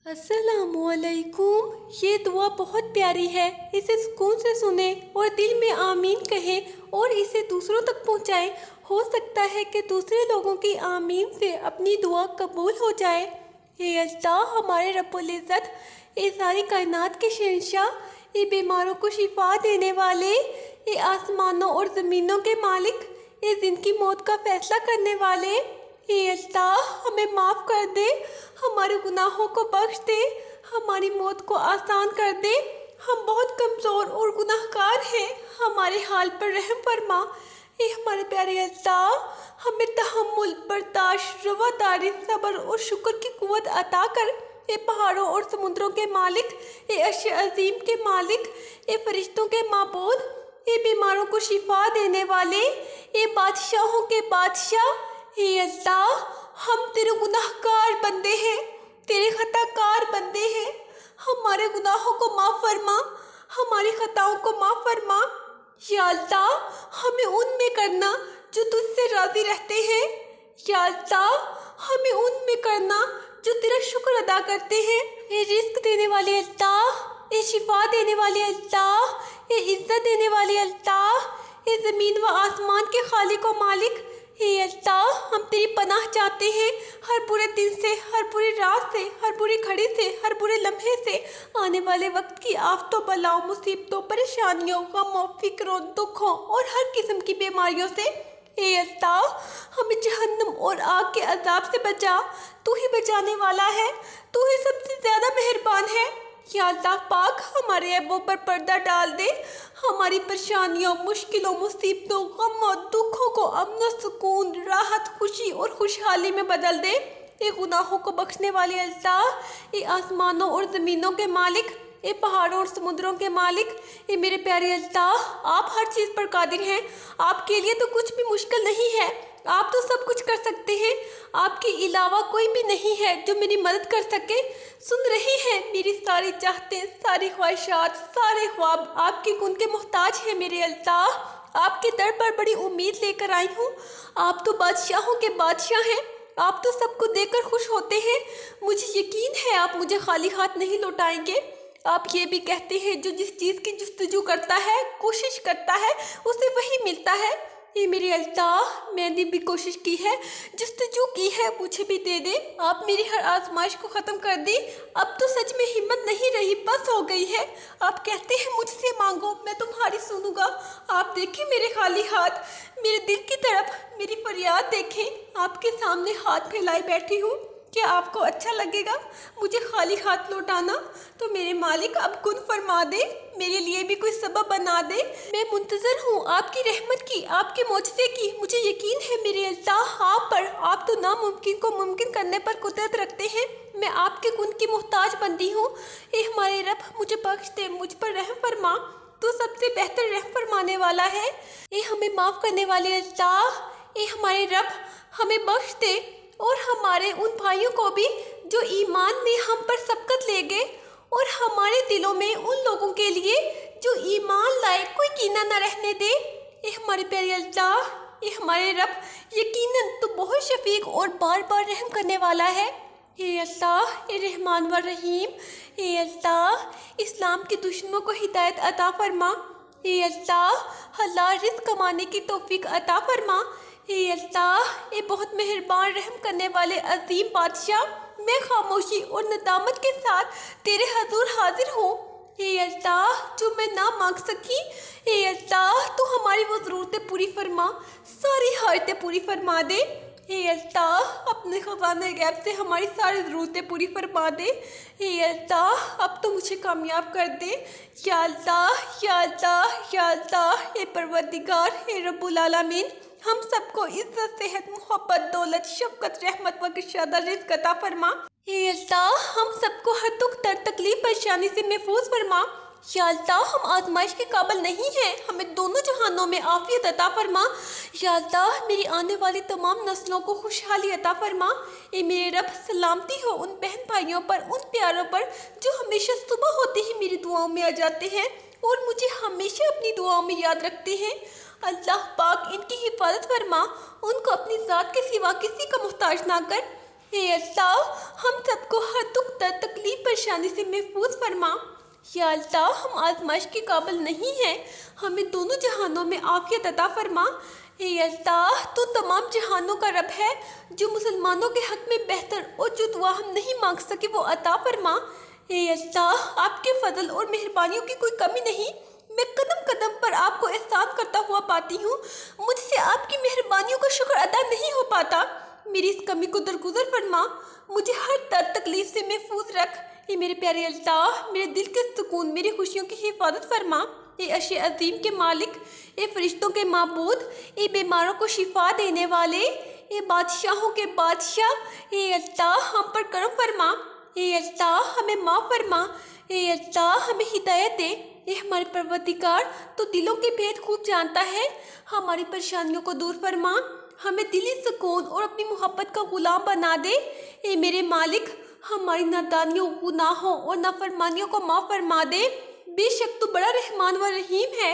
अस्सलाम वालेकुम। ये दुआ बहुत प्यारी है, इसे सुकून से सुने और दिल में आमीन कहें और इसे दूसरों तक पहुँचाएं। हो सकता है कि दूसरे लोगों की आमीन से अपनी दुआ कबूल हो जाए। ये अल्लाह हमारे रब्बुल इज़्ज़त, ये सारी कायनात के शहंशाह, ये बीमारों को शिफा देने वाले, ये आसमानों और ज़मीनों के मालिक, ये जिनकी मौत का फैसला करने वाले, ये अल्लाह हमें माफ़ कर दे, हमारे गुनाहों को बख्श दे, हमारी मौत को आसान कर दे। हम बहुत कमज़ोर और गुनाहगार हैं, हमारे हाल पर रहम फरमा। ये हमारे प्यारे अल्लाह, हमें तहम्मुल, बर्दाश्त, रवादारी, सब्र और शुक्र की कुव्वत अता कर। ये पहाड़ों और समुद्रों के मालिक, ये अर्श अज़ीम के मालिक, ये फरिश्तों के माबूद, ये बीमारों को शिफा देने वाले, ये बादशाहों के बादशाह, हे अल्लाह, हम तेरे गुनाहगार बंदे हैं, तेरे खताकार बंदे हैं। हमारे गुनाहों को माफ़ फरमा, हमारी खताओं को माफ़ फरमा। या अल्लाह, हमें उनमें करना जो तुझसे राज़ी रहते हैं। या अल्लाह, हमें उनमें करना जो तेरा शुक्र अदा करते हैं। ये रिस्क देने वाले अल्लाह, ये शिफा देने वाले अल्लाह, ये इज़्ज़त देने वाले अल्लाह, ये ज़मीन व आसमान के खालिक व मालिक, हे अल्लाह, हम तेरी पनाह चाहते हैं हर बुरे दिन से, हर बुरी रात से, हर बुरी घड़ी से, हर बुरे लम्हे से, आने वाले वक्त की आफतों, बलाओं, मुसीबतों, परेशानियों, गमों, फिक्रों, दुखों और हर किस्म की बीमारियों से। हे अल्लाह, हमें जहन्नम और आग के अजाब से बचा। तू ही बचाने वाला है, तू ही सबसे ज़्यादा मेहरबान है। या अल्लाह पाक, हमारे ऐबों पर पर्दा डाल दे, हमारी परेशानियों, मुश्किलों, मुसीबतों, गमों, दुखों को अमन, सुकून, राहत, खुशी और खुशहाली में बदल दे। ये गुनाहों को बख्शने वाले अल्लाह, ये आसमानों और ज़मीनों के मालिक, ये पहाड़ों और समुद्रों के मालिक, ये मेरे प्यारे अल्लाह, आप हर चीज़ पर कादिर हैं। आपके लिए तो कुछ भी मुश्किल नहीं है, आप तो सब कुछ कर सकते हैं। आपके अलावा कोई भी नहीं है जो मेरी मदद कर सके। सुन रही हैं मेरी सारी चाहतें, सारी ख्वाहिशात, सारे ख्वाब आपके गुण के मोहताज हैं मेरे अल्लाह। आपके दर पर बड़ी उम्मीद लेकर आई हूँ। आप तो बादशाहों के बादशाह हैं, आप तो सबको देकर खुश होते हैं। मुझे यकीन है आप मुझे खाली हाथ नहीं लौटाएंगे। आप ये भी कहते हैं जो जिस चीज़ की जुस्तजू करता है, कोशिश करता है, उसे वही मिलता है। ये मेरे अल्लाह, मैंने भी कोशिश की है, जुस्तजू की है, मुझे भी दे दे। आप मेरी हर आजमाइश को ख़त्म कर दी। अब तो सच में हिम्मत नहीं रही, बस हो गई है। आप कहते हैं मुझसे मांगो, मैं तुम्हारी सुनूंगा। आप देखें मेरे खाली हाथ, मेरे दिल की तरफ, मेरी फरियाद देखें। आपके सामने हाथ फैलाए बैठी हूँ। क्या आपको अच्छा लगेगा मुझे खाली हाथ लौटाना? तो मेरे मालिक अब कुन फरमा दे, मेरे लिए भी कोई सबब बना दे। मैं मुंतज़र हूँ आपकी रहमत की, आपके मोजज़े की। मुझे यकीन है मेरे अल्लाह आप पर, आप तो नामुमकिन को मुमकिन करने पर कुदरत रखते हैं। मैं आपके गुण की मोहताज बंदी हूँ। ए हमारे रब, मुझे बख्श दे, मुझ पर रहम फरमा, तो सबसे बेहतर रहम फरमाने वाला है। ए हमें माफ़ करने वाले अल्लाह, ए हमारे रब, हमें बख्श दे और हमारे उन भाइयों को भी जो ईमान में हम पर सबकत ले गए, और हमारे दिलों में उन लोगों के लिए जो ईमान लाए कोई कीना न रहने दे। ये हमारे प्यारे अल्लाह, ये हमारे रब, यकीनन तो बहुत शफीक और बार बार रहम करने वाला है। ये अल्लाह, ये रहमान व रहीम, ये अल्लाह, इस्लाम के दुश्मनों को हिदायत अता फरमा। ये अल्लाह, हलाल रिज़्क़ कमाने की तौफीक अता फरमा। हे अल्लाह, ये बहुत मेहरबान रहम करने वाले अजीम बादशाह, मैं खामोशी और नदामत के साथ तेरे हजूर हाजिर हूँ। हे अल्लाह, जो मैं ना मांग सकी, हे अल्लाह, तो हमारी वो ज़रूरतें पूरी फरमा, सारी हाजतें पूरी फरमा दे। हे अल्लाह, अपने ख़ज़ाने गैब से हमारी सारी ज़रूरतें पूरी फरमा दे। हे अल्लाह, अब तो मुझे कामयाब कर दे। या अल्लाह, या अल्लाह, या अल्लाह, हे परवरदिगार, हे रब्बुल आलमीन, हम सबको इज्जत, सेहत, मोहब्बत, दौलत, शफ़क़त, रहमत व कुशादा रिज़्क़ अता फरमा। हे अल्लाह, हम सबको हर दुख, दर्द, तकलीफ, परेशानी से महफूज फरमा। या अल्लाह, हम आजमाइश के काबिल नहीं हैं, हमें दोनों जहानों में आफियत अता फरमा। या अल्लाह, मेरी आने वाली तमाम नस्लों को खुशहाली अता फरमा। ए मेरे रब, सलामती हो उन बहन भाइयों पर, उन प्यारों पर जो हमेशा सुबह होते ही मेरी दुआओं में आ जाते हैं और मुझे हमेशा अपनी दुआओं में याद रखते हैं। अल्लाह पाक, इनकी हिफाजत फरमा, उनको अपनी ज़ात के सिवा किसी का मोहताज ना कर। हे अल्लाह, हम सबको हर दुख, दर्द, तकलीफ, परेशानी से महफूज फरमा। या अल्लाह, हम आजमाइश के काबिल नहीं हैं, हमें दोनों जहानों में आफियत अता फरमा। ए अल्लाह, तो तमाम जहानों का रब है, जो मुसलमानों के हक में बेहतर और जो दुआ हम नहीं मांग सके वो अता फरमा। ए अल्लाह, आपके फजल और मेहरबानियों की कोई कमी नहीं, मैं कदम कदम पर आपको एहसान करता हुआ पाती हूँ, मुझसे आपकी मेहरबानियों का शुक्र अदा नहीं हो पाता। मेरी इस कमी को दरगुजर फरमा, मुझे हर दर्द तकलीफ से महफूज रख। ये मेरे प्यारे अल्लाह, मेरे दिल के सुकून, मेरी खुशियों की हिफाजत फरमा। ए अर्श अज़ीम के मालिक, ए फरिश्तों के माबूद, ए बीमारों को शिफा देने वाले, ए बादशाहों के बादशाह, ए अल्लाह हम पर करम फरमा। ए अल्लाह हमें माफ़ फरमा। ए अल्लाह हमें हिदायत दे। ए हमारे परवरदिगार, तो दिलों के भेद खूब जानता है, हमारी परेशानियों को दूर फरमा, हमें दिली सुकून और अपनी मोहब्बत का गुलाम बना दे। ए मेरे मालिक, हमारी नादानियों, गुनाहों और नाफरमानियों को माफ़ फरमा दे। बेशक तू बड़ा रहमान व रहीम है।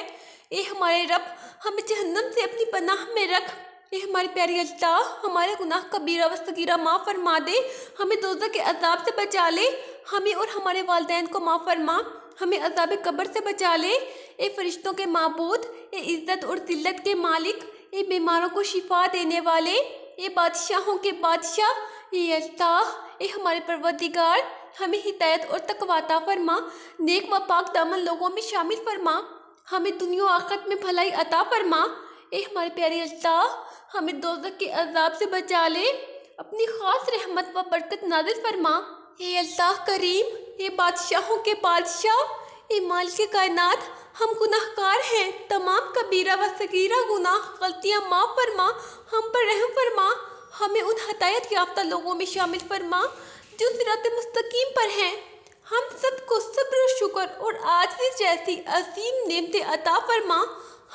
ए हमारे रब, हमें जहन्नम से अपनी पनाह में रख। ए हमारे प्यारे अल्लाह, हमारे गुनाह कबीरा व सगीरा माफ़ फरमा दे, हमें दोज़ख के अज़ाब से बचा ले, हमें और हमारे वालिदैन को माफ़ फरमा, हमें अज़ाब कब्र से बचा ले। ए फरिश्तों के माबूद, ए इज़्ज़त और जिल्लत के मालिक, ए बीमारों को शिफा देने वाले, ए बादशाहों के बादशाह, ए अल्लाह, ए हमारे परवरदिगार, हमें हिदायत और तक़वा अता फरमा, नेक व पाक दामन लोगों में शामिल फरमा, हमें दुनिया और आखिरत में भलाई अता फरमा। ए हमारे प्यारे अल्लाह, हमें दोज़ख के अज़ाब से बचा ले, अपनी ख़ास रहमत व बरकत नाज़िल फरमा। ए अल्लाह करीम, ए बादशाहों के बादशाह, ए मालिक कायनात, हम गुनाहगार हैं, तमाम कबीरा व सगीरा गुनाह गलतियाँ माफ़ फरमा, हम पर रहम फरमा, हमें उन हिदायत याफ्ता लोगों में शामिल फरमा जो सिरात मुस्तकीम पर हैं। हम सबको सब्र, शुक्र और आजिज़ जैसी अजीम नेमतें अता फरमा,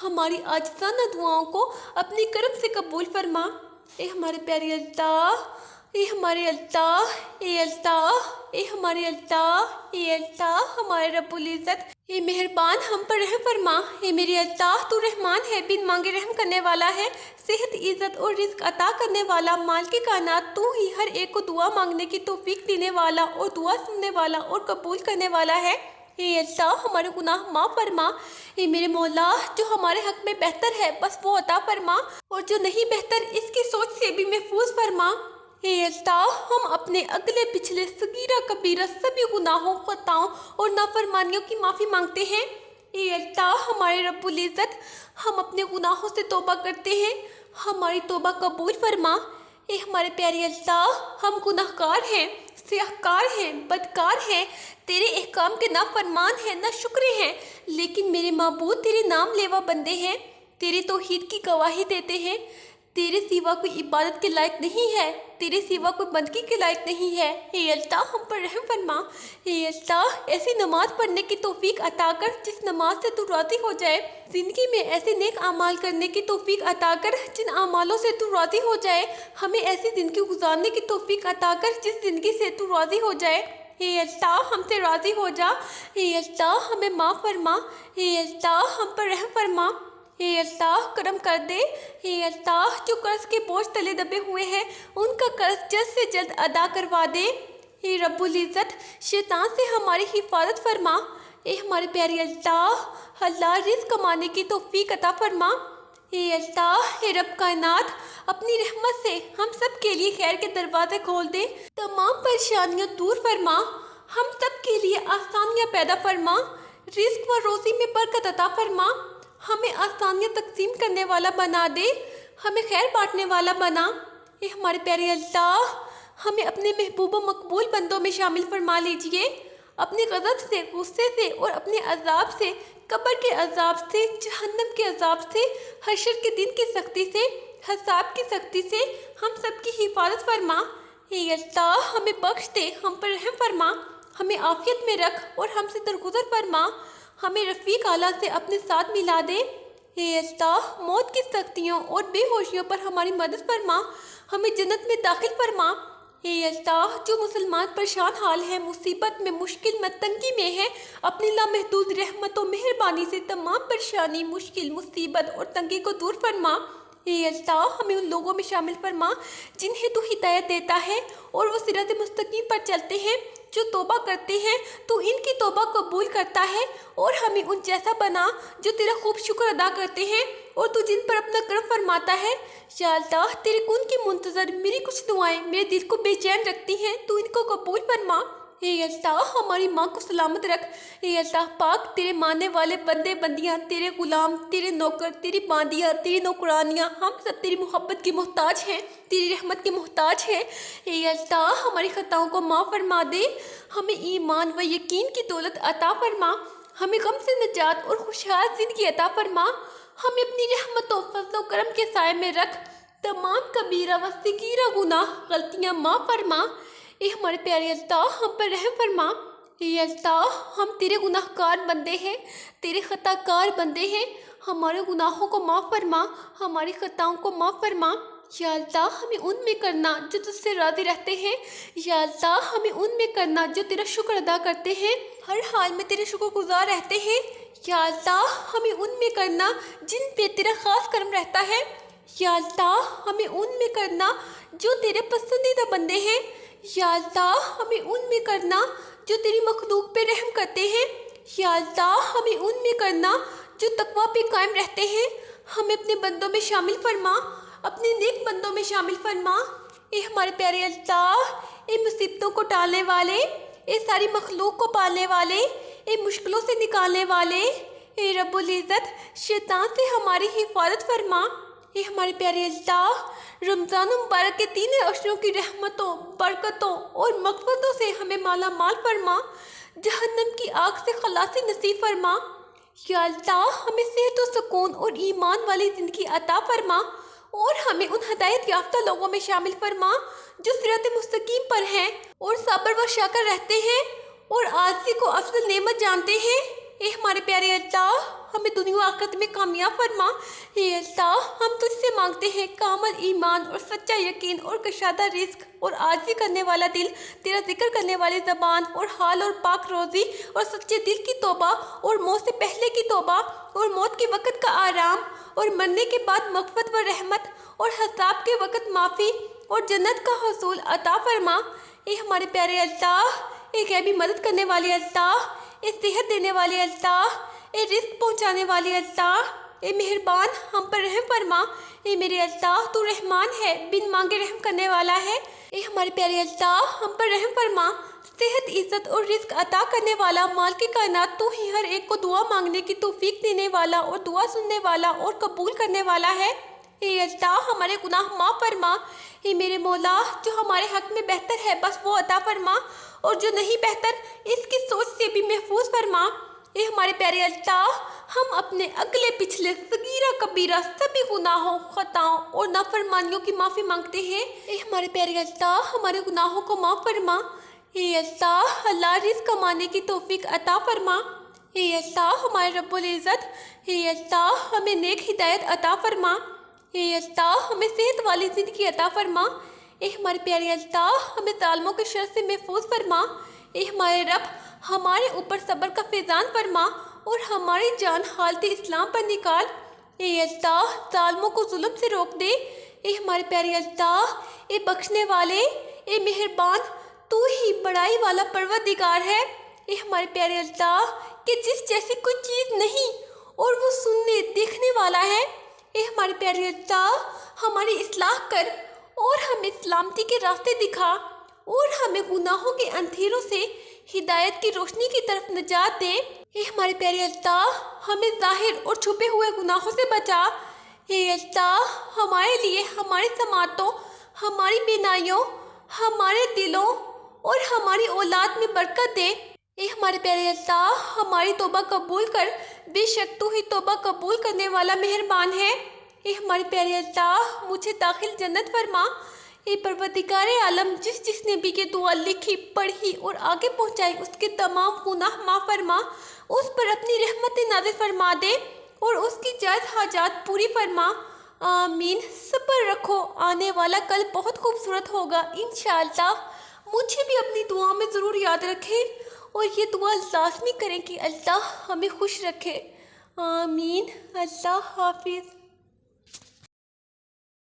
हमारी आजिज़ाना दुआओं को अपनी करम से कबूल फरमा। ए हमारे प्यारे अल्लाह, ए हमारे अल्लाह, ए अल्लाह, ए हमारे अल्लाह, ए अल्लाह हमारे रब्बुल इज़्ज़त, ए मेहरबान हम पर रहम फरमा। ए मेरे अल्लाह, तू रहमान है, बिन मांगे रहम करने वाला है, सेहत, इज़्ज़त और रिज़्क अता करने वाला, माल के कायनात, तू ही हर एक को दुआ मांगने की तौफीक देने वाला और दुआ सुनने वाला और कबूल करने वाला है। ए अल्लाह, हमारे गुनाह माफ़ फरमा। ए मेरे मौला, जो हमारे हक में बेहतर है बस वो अता फरमा, और जो नहीं बेहतर इसकी सोच से भी महफूज फरमा। ए अल्लाह, हम अपने अगले पिछले सगीरा कबीरा सभी गुनाहों, खताओं और नाफरमानियों की माफ़ी मांगते हैं। ए अल्लाह हमारे रब्बुल इज़्ज़त, हम अपने गुनाहों से तौबा करते हैं, हमारी तौबा कबूल फरमा। ए हमारे प्यारे अल्लाह, हम गुनाहगार हैं, सियाहकार हैं, बदकार हैं, तेरे अहकाम के नाफरमान हैं, ना शुक्रे हैं, लेकिन मेरे माबूद तेरे नाम लेवा बंदे हैं, तेरे तौहीद की गवाही देते हैं। तेरे सिवा कोई इबादत के लायक नहीं है, तेरे सिवा कोई बंदगी के लायक नहीं है। ए अल्लाह, हम पर रहम फरमा। ए अल्लाह, ऐसी नमाज पढ़ने की तौफीक अता कर जिस नमाज से तू राज़ी हो जाए, ज़िंदगी में ऐसे नेक अमाल करने की तौफीक अता कर जिन अमालों से तू राज़ी हो जाए, हमें ऐसी ज़िंदगी गुजारने की तौफीक अता कर जिस ज़िंदगी से तू राज़ी हो जाए। ए अल्लाह, हमसे राज़ी हो जा। ए अल्लाह, हमें माफ़ फरमा। ए अल्लाह, हम पर रहम फरमा। ए अल्लाह, करम कर दे। ए अल्लाह, जो कर्ज के बोझ तले दबे हुए हैं उनका कर्ज जल्द से जल्द अदा करवा दे। ए रब्बुल इज़्ज़त, शैतान से हमारी हिफाजत फरमा। ए हमारे प्यारे अल्लाह, हलाल रिज़्क कमाने की तौफीक अता फरमा। ए अल्लाह, ए रब कायनात, अपनी रहमत से हम सब के लिए खैर के दरवाजे खोल दे, तमाम परेशानियाँ दूर फरमा, हम सब के लिए आसानियाँ पैदा फरमा, रिज़्क व रोज़ी में बरकत अता फरमा, हमें आसानियाँ तकसीम करने वाला बना दे, हमें खैर बांटने वाला बना। ए हमारे प्यारे अल्लाह, हमें अपने महबूब व मकबूल बंदों में शामिल फरमा लीजिए। अपने गज़ब से, गुस्से से और अपने अज़ाब से, कब्र के अज़ाब से, जहन्नम के अज़ाब से, हशर के दिन की सख्ती से, हिसाब की सख्ती से हम सब की हिफाजत फरमा। ए अल्लाह, हमें बख्श दे, हम पर रहम फरमा, हमें आफियत में रख और हमसे दरगुजर फरमा, हमें रफ़ीक आला से अपने साथ मिला दे। ए अल्लाह, मौत की सख्तियों और बेहोशियों पर हमारी मदद फरमा, हमें जन्नत में दाखिल फरमा। ए अल्लाह, जो मुसलमान परेशान हाल है, मुसीबत में, मुश्किल में, तंगी में है, अपनी लामहदूद रहमत और मेहरबानी से तमाम परेशानी, मुश्किल, मुसीबत और तंगी को दूर फरमा। ए अल्लाह, हमें उन लोगों में शामिल फरमा जिन्हें तू हिदायत देता है और वो सिरात मुस्तकीम पर चलते हैं, जो तौबा करते हैं तो इनकी तौबा कबूल करता है, और हमें उन जैसा बना जो तेरा खूब शुक्र अदा करते हैं और तू जिन पर अपना करम फरमाता है। या अल्लाह, तेरे कुन की मुंतज़र मेरी कुछ दुआएं मेरे दिल को बेचैन रखती हैं, तू इनको कबूल फरमा। हे अल्लाह, हमारी माँ को सलामत रख। हे अल्लाह पाक, तेरे मानने वाले बंदे बंदियाँ, तेरे गुलाम, तेरे नौकर, तेरी बांदियाँ, तेरी नौकरानियाँ, हम सब तेरी मोहब्बत के मोहताज हैं, तेरी रहमत के मोहताज हैं। हे अल्लाह, हमारी खताओं को माफ़ फरमा दे, हमें ईमान व यकीन की दौलत अता फरमा, हमें गम से निजात और खुशहाल ज़िंदगी अता फरमा, हमें अपनी रहमतों फज़ल व करम के साए में रख, तमाम कबीरा व सगीरा गुनाह गलतियाँ माफ़ फरमा। ए हमारे प्यारे अल्लाह, हम पर रहम फरमा। ए अल्लाह, हम तेरे गुनाहगार बंदे हैं, तेरे खताकार बंदे हैं, हमारे गुनाहों को माफ़ फरमा, हमारी खताओं को माफ़ फरमा। या अल्लाह, हमें उनमें करना जो तुझसे राज़ी रहते हैं। या अल्लाह, हमें उनमें करना जो तेरा शुक्र अदा करते हैं, हर हाल में तेरे शुक्रगुजार रहते हैं। या अल्लाह, हमें उनमें करना जिन पे तेरा ख़ास करम रहता है। या अल्लाह, हमें उनमें करना जो तेरे पसंदीदा बंदे हैं। या अल्लाह, हमें उनमें करना जो तेरी मखलूक पे रहम करते हैं। या अल्लाह, हमें उनमें करना जो तकवा पे कायम रहते हैं, हमें अपने बंदों में शामिल फरमा, अपने नेक बंदों में शामिल फरमा। ए हमारे प्यारे अल्लाह, ए मुसीबतों को टालने वाले, ए सारी मखलूक को पालने वाले, ए मुश्किलों से निकालने वाले, ए रब्बुल इज़्ज़त, शैतान से हमारी हिफाजत फरमा। ए हमारे प्यारे अल्लाह, रमज़ान मुबारक के 3 अशरों की रहमतों, बरकतों और मग़फ़िरतों से हमें माला माल फरमा, जहन्नम की आग से खलासी नसीब फरमा। या अल्लाह, हमें सेहत व सुकून और ईमान वाली ज़िंदगी अता फरमा, और हमें उन हदायत याफ्ता लोगों में शामिल फरमा जो सिरात मुस्तकीम पर हैं और सब्र व शक्र रहते हैं और आज़ी को अफजल नेमत जानते हैं। ए हमारे प्यारे अल्लाह, हमें दुनिया आखिरत में कामयाब फरमा। हे अल्लाह, हम तुझसे मांगते हैं कामल ईमान और सच्चा यकीन और कशादा रिस्क और आज़ी करने वाला दिल, तेरा जिक्र करने वाली ज़बान और हाल और पाक रोज़ी और सच्चे दिल की तौबा और मौत से पहले की तौबा और मौत के वक़्त का आराम और मरने के बाद मग़फ़िरत व रहमत और हिसाब के वक़्त माफ़ी और जन्नत का हसूल अता फरमा। ए हमारे प्यारे अल्लाह, ए गैबी मदद करने वाले अल्लाह, ए सेहत देने वाले अल्लाह, ए रिस्क पहुँचाने वाले अल्लाह, ए मेहरबान, हम पर रहम फरमा। ए मेरे अल्लाह, तू रहमान है, बिन मांगे रहम करने वाला है। ए हमारे प्यारे अल्लाह, हम पर रहम फरमा, सेहत, इज़्ज़त और रिस्क अता करने वाला, माल की कायनात, तू ही हर एक को दुआ मांगने की तौफीक देने वाला और दुआ सुनने वाला और कबूल करने वाला है। ए अल्लाह, हमारे गुनाह माफ़ फरमा। ए मेरे मौला, जो हमारे हक़ में बेहतर है बस वो अता फरमा, और जो नहीं बेहतर इसकी सोच से भी महफूज फरमा। ए हमारे प्यारे अल्लाह, हम अपने अगले पिछले सगीरा कबीरा सभी गुनाहों, खताओं और नाफरमानियों की माफ़ी मांगते हैं। ए हमारे प्यारे अल्लाह, हमारे गुनाहों को माफ़ फरमा। ए अल्लाह, हलाल रिज़्क़ कमाने की तौफीक अता फरमा। ए अल्लाह, हमारे रब्बुल इज़्ज़त, ए अल्लाह, हमें नेक हिदायत अता फरमा। ए अल्लाह, हमें सेहत वाली ज़िंदगी अता फरमा। ए हमारे प्यारे अल्लाह, हमें ज़ालिमों के शर से महफूज फरमा। ए हमारे रब, हमारे ऊपर सब्र का फैज़ान फरमा और हमारी जान हालत इस्लाम पर निकाल। ए अल्लाह, ज़ालिमों को जुल्म से रोक दे। ए हमारे प्यारे अल्लाह, ए बख्शने वाले, ए मेहरबान, तू ही बड़ाई वाला परवरदिगार है। ए हमारे प्यारे अल्लाह, कि जिस जैसी कोई चीज़ नहीं और वो सुनने देखने वाला है। ए हमारे प्यारे अल्लाह, हमारी इस्लाह कर और हमें सलामती के रास्ते दिखा और हमें गुनाहों के अंधेरों से हिदायत की रोशनी की तरफ निजात दे। ए हमारे प्यारे अल्लाह, हमें ज़ाहिर और छुपे हुए गुनाहों से बचा। ए अल्लाह, हमारे लिए हमारी समातों, हमारी बीनाइयों, हमारे दिलों और हमारी औलाद में बरकत दे। ए हमारे प्यारे अल्लाह, हमारी तौबा कबूल कर, बेशक तू ही तौबा कबूल करने वाला मेहरबान है। ए हमारे प्यारे अल्लाह, मुझे दाखिल जन्नत फरमा। ए परवरदिगार आलम, जिसने भी ये दुआ लिखी, पढ़ी और आगे पहुंचाई, उसके तमाम गुनाह माफ़ फरमा, उस पर अपनी रहमत नाज़िल फरमा दे और उसकी जायज़ हाजात पूरी फरमा। आमीन। सब्र रखो, आने वाला कल बहुत खूबसूरत होगा इंशाअल्लाह। मुझे भी अपनी दुआ में ज़रूर याद रखें और ये दुआ लाजमी करें कि अल्लाह हमें खुश रखे। आमीन। अल्लाह हाफिज़।